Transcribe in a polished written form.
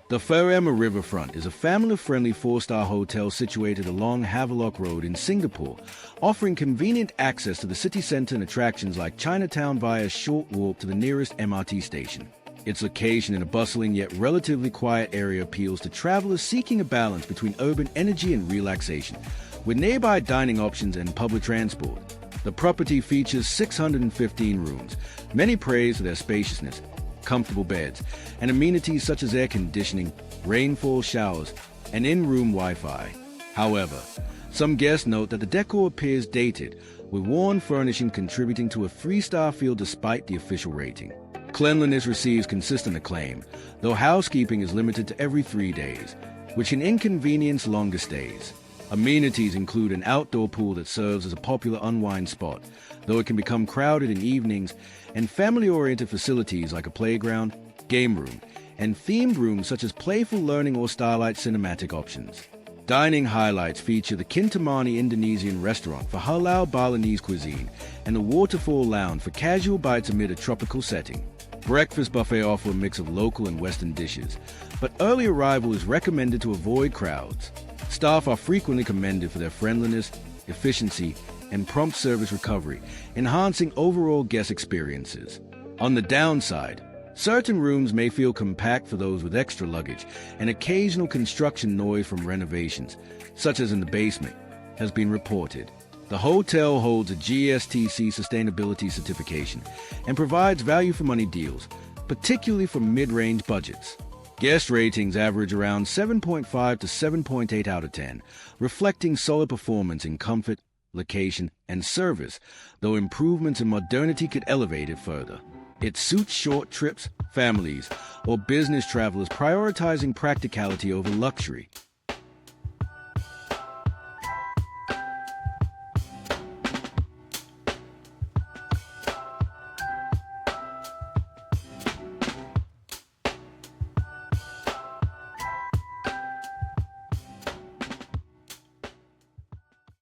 The Furama RiverFront is a family-friendly 4-star hotel situated along Havelock Road in Singapore, offering convenient access to the city center and attractions like Chinatown via a short walk to the nearest MRT station. Its location in a bustling yet relatively quiet area appeals to travelers seeking a balance between urban energy and relaxation, with nearby dining options and public transport. The property features 615 rooms, many praised for their spaciousness, comfortable beds, and amenities such as air conditioning, rainfall showers, and in-room Wi-Fi. However, some guests note that the decor appears dated, with worn furnishing contributing to a 3-star feel despite the official rating. Cleanliness receives consistent acclaim, though housekeeping is limited to every 3 days, which can inconvenience longer stays. Amenities include an outdoor pool that serves as a popular unwind spot, though it can become crowded in evenings, and family-oriented facilities like a playground, game room, and themed rooms such as playful learning or starlight cinematic options. Dining highlights feature the Kintamani Indonesian restaurant for halal Balinese cuisine and the Waterfall Lounge for casual bites amid a tropical setting. Breakfast buffet offer a mix of local and Western dishes, but early arrival is recommended to avoid crowds. Staff are frequently commended for their friendliness, efficiency, and prompt service recovery, enhancing overall guest experiences. On the downside, certain rooms may feel compact for those with extra luggage, and occasional construction noise from renovations, such as in the basement, has been reported. The hotel holds a GSTC sustainability certification and provides value-for-money deals, particularly for mid-range budgets. Guest ratings average around 7.5 to 7.8 out of 10, reflecting solid performance in comfort, location, and service, though improvements in modernity could elevate it further. It suits short trips, families, or business travelers prioritizing practicality over luxury.